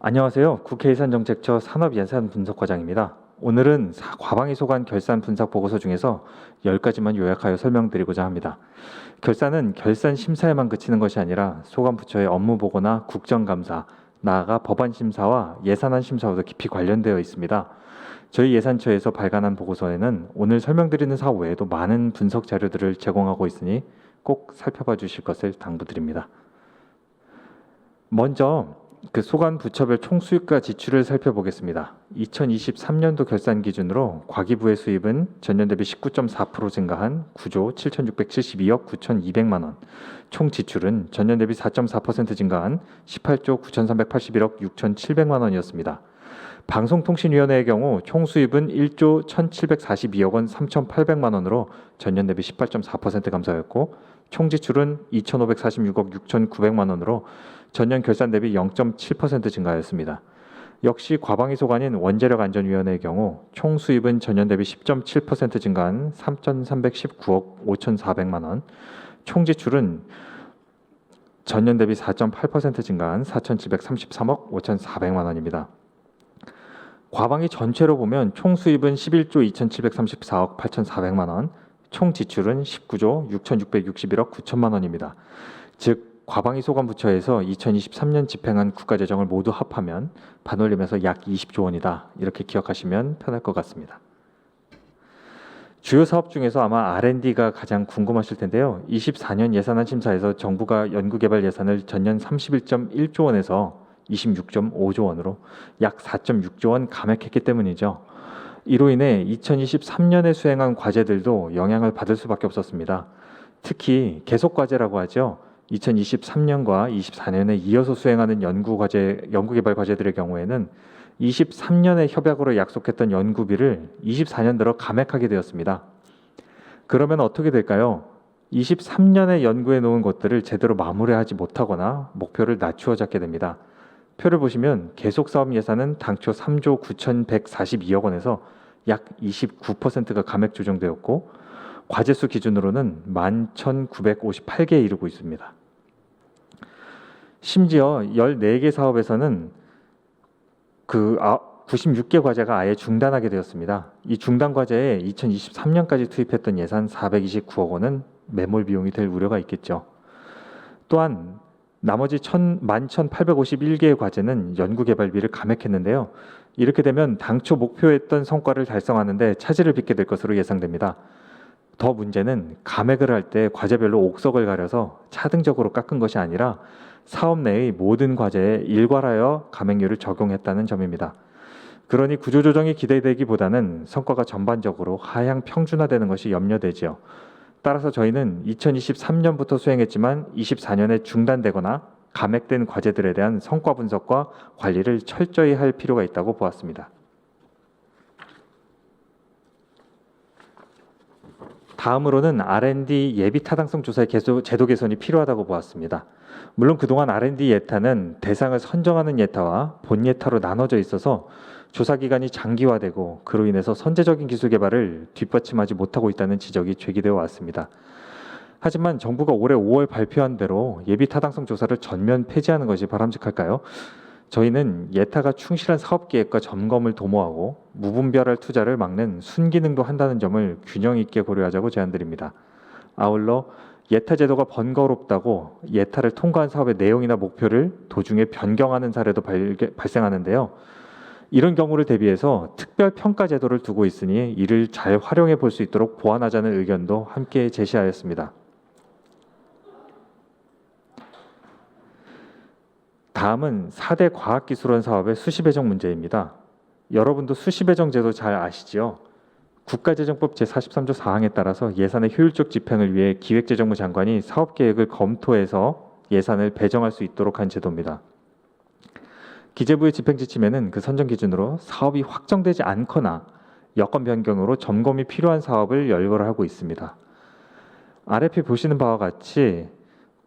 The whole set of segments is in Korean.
안녕하세요. 국회예산정책처 산업예산분석과장입니다. 오늘은 과방위 소관 결산 분석 보고서 중에서 10가지만 요약하여 설명드리고자 합니다. 결산은 결산 심사에만 그치는 것이 아니라 소관 부처의 업무 보고나 국정감사, 나아가 법안 심사와 예산안 심사와도 깊이 관련되어 있습니다. 저희 예산처에서 발간한 보고서에는 오늘 설명드리는 사업 외에도 많은 분석 자료들을 제공하고 있으니 꼭 살펴봐 주실 것을 당부드립니다. 먼저 소관 부처별 총수익과 지출을 살펴보겠습니다. 2023년도 결산 기준으로 과기부의 수입은 전년 대비 19.4% 증가한 9조 7,672억 9,200만 원, 총 지출은 전년 대비 4.4% 증가한 18조 9,381억 6,700만 원이었습니다. 방송통신위원회의 경우 총 수입은 1조 1,742억 원 3,800만 원으로 전년 대비 18.4% 감소였고, 총 지출은 2,546억 6,900만 원으로 전년 결산 대비 0.7% 증가하였습니다. 역시 과방위 소관인 원자력안전위원회의 경우 총 수입은 전년 대비 10.7% 증가한 3,319억 5,400만 원, 총 지출은 전년 대비 4.8% 증가한 4,733억 5,400만 원입니다. 과방위 전체로 보면 총 수입은 11조 2,734억 8,400만 원, 총 지출은 19조 6,661억 9천만 원입니다. 즉 과방위 소관 부처에서 2023년 집행한 국가재정을 모두 합하면 반올림해서 약 20조 원이다. 이렇게 기억하시면 편할 것 같습니다. 주요 사업 중에서 아마 R&D가 가장 궁금하실 텐데요. 24년 예산안 심사에서 정부가 연구개발 예산을 전년 31.1조 원에서 26.5조 원으로 약 4.6조 원 감액했기 때문이죠. 이로 인해 2023년에 수행한 과제들도 영향을 받을 수밖에 없었습니다. 특히 계속과제라고 하죠. 2023년과 24년에 이어서 수행하는 연구개발 과제들의 경우에는 23년에 협약으로 약속했던 연구비를 24년 들어 감액하게 되었습니다. 그러면 어떻게 될까요? 23년에 연구해 놓은 것들을 제대로 마무리하지 못하거나 목표를 낮추어 잡게 됩니다. 표를 보시면 계속사업 예산은 당초 3조 9,142억 원에서 약 29%가 감액 조정되었고, 과제수 기준으로는 11,958개에 이르고 있습니다. 심지어 14개 사업에서는 96개 과제가 아예 중단하게 되었습니다. 이 중단 과제에 2023년까지 투입했던 예산 429억 원은 매몰 비용이 될 우려가 있겠죠. 또한 나머지 11,851개의 과제는 연구개발비를 감액했는데요. 이렇게 되면 당초 목표했던 성과를 달성하는데 차질을 빚게 될 것으로 예상됩니다. 더 문제는 감액을 할 때 과제별로 옥석을 가려서 차등적으로 깎은 것이 아니라 사업 내의 모든 과제에 일괄하여 감액률을 적용했다는 점입니다. 그러니 구조조정이 기대되기보다는 성과가 전반적으로 하향 평준화되는 것이 염려되지요. 따라서 저희는 2023년부터 수행했지만 24년에 중단되거나 감액된 과제들에 대한 성과 분석과 관리를 철저히 할 필요가 있다고 보았습니다. 다음으로는 R&D 예비 타당성 조사의 제도 개선이 필요하다고 보았습니다. 물론 그동안 R&D 예타는 대상을 선정하는 예타와 본 예타로 나눠져 있어서 조사 기간이 장기화되고 그로 인해서 선제적인 기술 개발을 뒷받침하지 못하고 있다는 지적이 제기되어 왔습니다. 하지만 정부가 올해 5월 발표한 대로 예비 타당성 조사를 전면 폐지하는 것이 바람직할까요? 저희는 예타가 충실한 사업 계획과 점검을 도모하고 무분별할 투자를 막는 순기능도 한다는 점을 균형 있게 고려하자고 제안드립니다. 아울러 예타 제도가 번거롭다고 예타를 통과한 사업의 내용이나 목표를 도중에 변경하는 사례도 발생하는데요. 이런 경우를 대비해서 특별 평가 제도를 두고 있으니 이를 잘 활용해 볼 수 있도록 보완하자는 의견도 함께 제시하였습니다. 다음은 4대 과학기술원 사업의 수시배정 문제입니다. 여러분도 수시배정 제도 잘 아시죠? 국가재정법 제43조 4항에 따라서 예산의 효율적 집행을 위해 기획재정부 장관이 사업계획을 검토해서 예산을 배정할 수 있도록 한 제도입니다. 기재부의 집행지침에는 그 선정 기준으로 사업이 확정되지 않거나 여건 변경으로 점검이 필요한 사업을 열거하고 있습니다. 아래 보시는 바와 같이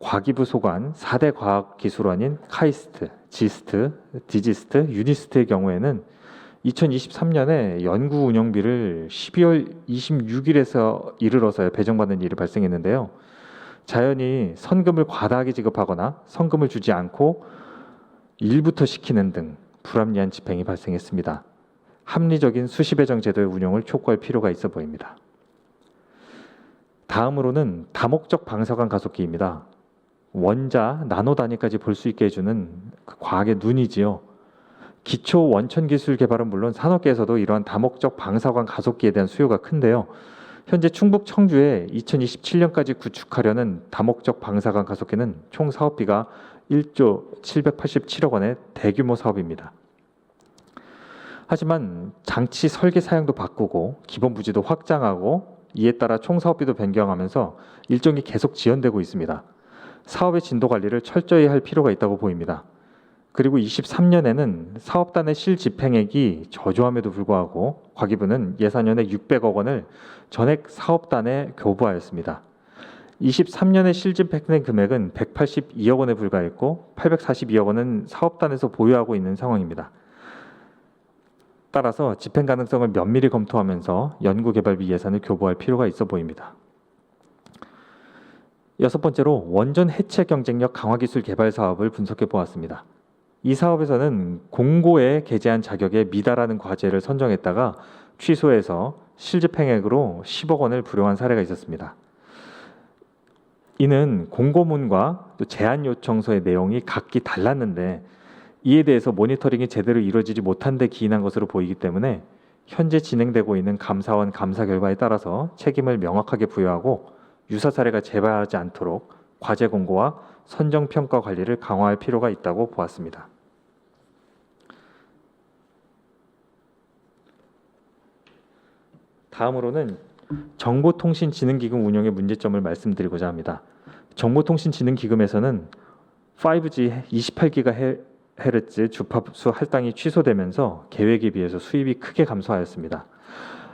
과기부 소관 4대 과학기술원인 카이스트, 지스트, 디지스트, 유니스트의 경우에는 2023년에 연구 운영비를 12월 26일에서 이르러서야 배정받는 일이 발생했는데요. 자연히 선금을 과다하게 지급하거나 선금을 주지 않고 일부터 시키는 등 불합리한 집행이 발생했습니다. 합리적인 수시배정 제도의 운용을 촉구할 필요가 있어 보입니다. 다음으로는 다목적 방사관 가속기입니다. 원자, 나노 단위까지 볼 수 있게 해주는 그 과학의 눈이지요. 기초 원천 기술 개발은 물론 산업계에서도 이러한 다목적 방사관 가속기에 대한 수요가 큰데요. 현재 충북 청주에 2027년까지 구축하려는 다목적 방사관 가속기는 총 사업비가 1조 787억 원의 대규모 사업입니다. 하지만 장치 설계 사양도 바꾸고 기본 부지도 확장하고 이에 따라 총 사업비도 변경하면서 일정이 계속 지연되고 있습니다. 사업의 진도 관리를 철저히 할 필요가 있다고 보입니다. 그리고 23년에는 사업단의 실집행액이 저조함에도 불구하고 과기부는 예산연액 600억 원을 전액 사업단에 교부하였습니다. 23년의 실집행액 금액은 182억 원에 불과했고 842억 원은 사업단에서 보유하고 있는 상황입니다. 따라서 집행 가능성을 면밀히 검토하면서 연구개발비 예산을 교부할 필요가 있어 보입니다. 여섯 번째로 원전 해체 경쟁력 강화 기술 개발 사업을 분석해 보았습니다. 이 사업에서는 공고에 게재한 자격에 미달하는 과제를 선정했다가 취소해서 실집행액으로 10억 원을 불용한 사례가 있었습니다. 이는 공고문과 또 제안 요청서의 내용이 각기 달랐는데 이에 대해서 모니터링이 제대로 이루어지지 못한 데 기인한 것으로 보이기 때문에 현재 진행되고 있는 감사원 감사 결과에 따라서 책임을 명확하게 부여하고 유사 사례가 재발하지 않도록 과제 공고와 선정 평가 관리를 강화할 필요가 있다고 보았습니다. 다음으로는 정보통신진흥기금 운영의 문제점을 말씀드리고자 합니다. 정보통신진흥기금에서는 5G 28GHz 주파수 할당이 취소되면서 계획에 비해서 수입이 크게 감소하였습니다.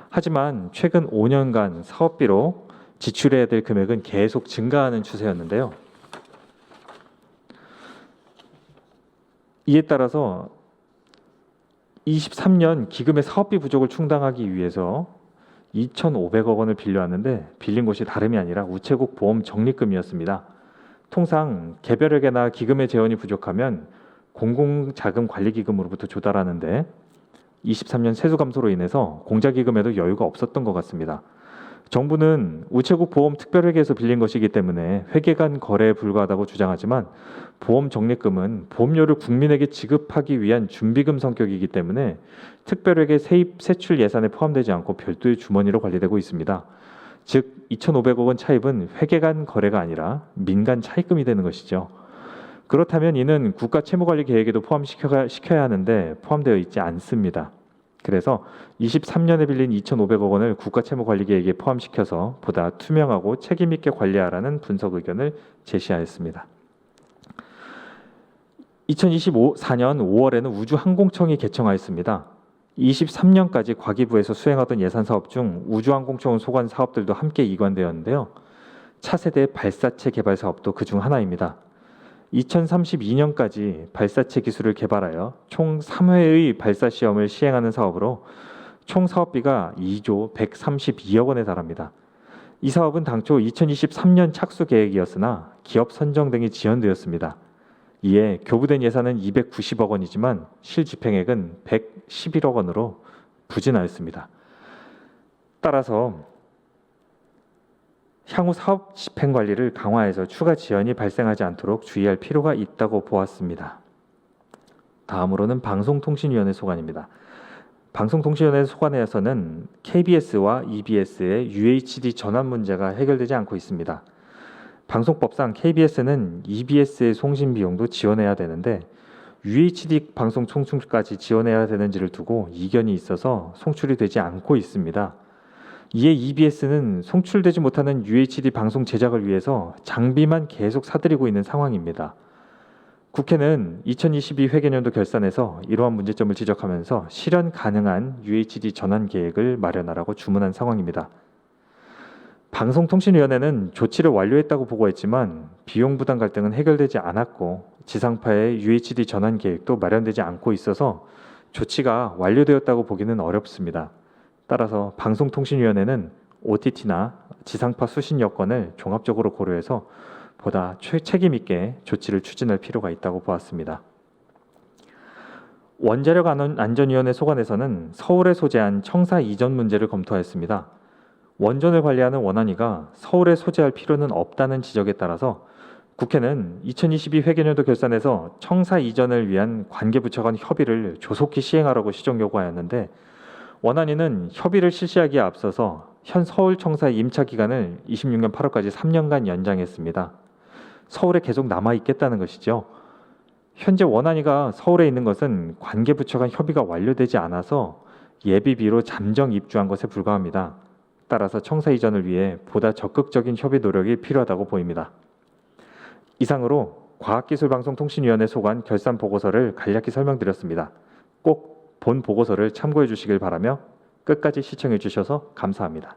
하지만 최근 5년간 사업비로 지출해야 될 금액은 계속 증가하는 추세였는데요. 이에 따라서 23년 기금의 사업비 부족을 충당하기 위해서 2,500억 원을 빌려왔는데 빌린 곳이 다름이 아니라 우체국 보험 적립금이었습니다. 통상 개별에게나 기금의 재원이 부족하면 공공자금관리기금으로부터 조달하는데 23년 세수 감소로 인해서 공자기금에도 여유가 없었던 것 같습니다. 정부는 우체국 보험 특별회계에서 빌린 것이기 때문에 회계 간 거래에 불과하다고 주장하지만 보험 적립금은 보험료를 국민에게 지급하기 위한 준비금 성격이기 때문에 특별회계 세입 세출 예산에 포함되지 않고 별도의 주머니로 관리되고 있습니다. 즉 2,500억 원 차입은 회계 간 거래가 아니라 민간 차입금이 되는 것이죠. 그렇다면 이는 국가 채무관리 계획에도 포함시켜야 하는데 포함되어 있지 않습니다. 그래서 23년에 빌린 2,500억 원을 국가채무관리계획에 포함시켜서 보다 투명하고 책임있게 관리하라는 분석 의견을 제시하였습니다. 2024년 5월에는 우주항공청이 개청하였습니다. 23년까지 과기부에서 수행하던 예산사업 중 우주항공청 소관 사업들도 함께 이관되었는데요. 차세대 발사체 개발 사업도 그중 하나입니다. 2032년까지 발사체 기술을 개발하여 총 3회의 발사 시험을 시행하는 사업으로 총 사업비가 2조 132억 원에 달합니다. 이 사업은 당초 2023년 착수 계획이었으나 기업 선정 등이 지연되었습니다. 이에 교부된 예산은 290억 원이지만 실집행액은 111억 원으로 부진하였습니다. 따라서 향후 사업 집행 관리를 강화해서 추가 지연이 발생하지 않도록 주의할 필요가 있다고 보았습니다. 다음으로는 방송통신위원회 소관입니다. 방송통신위원회 소관에서는 KBS와 EBS의 UHD 전환 문제가 해결되지 않고 있습니다. 방송법상 KBS는 EBS의 송신 비용도 지원해야 되는데 UHD 방송 송출까지 지원해야 되는지를 두고 이견이 있어서 송출이 되지 않고 있습니다. 이에 EBS는 송출되지 못하는 UHD 방송 제작을 위해서 장비만 계속 사들이고 있는 상황입니다. 국회는 2022 회계년도 결산에서 이러한 문제점을 지적하면서 실현 가능한 UHD 전환 계획을 마련하라고 주문한 상황입니다. 방송통신위원회는 조치를 완료했다고 보고했지만 비용 부담 갈등은 해결되지 않았고 지상파의 UHD 전환 계획도 마련되지 않고 있어서 조치가 완료되었다고 보기는 어렵습니다. 따라서 방송통신위원회는 OTT나 지상파 수신 여건을 종합적으로 고려해서 보다 책임 있게 조치를 추진할 필요가 있다고 보았습니다. 원자력안전위원회 소관에서는 서울에 소재한 청사 이전 문제를 검토하였습니다. 원전을 관리하는 원안위가 서울에 소재할 필요는 없다는 지적에 따라서 국회는 2022 회계연도 결산에서 청사 이전을 위한 관계부처 간 협의를 조속히 시행하라고 시정 요구하였는데, 원안위는 협의를 실시하기에 앞서서 현 서울청사의 임차 기간을 26년 8월까지 3년간 연장했습니다. 서울에 계속 남아 있겠다는 것이죠. 현재 원안위가 서울에 있는 것은 관계부처 간 협의가 완료되지 않아서 예비비로 잠정 입주한 것에 불과합니다. 따라서 청사 이전을 위해 보다 적극적인 협의 노력이 필요하다고 보입니다. 이상으로 과학기술방송통신위원회 소관 결산 보고서를 간략히 설명드렸습니다. 꼭 본 보고서를 참고해 주시길 바라며 끝까지 시청해 주셔서 감사합니다.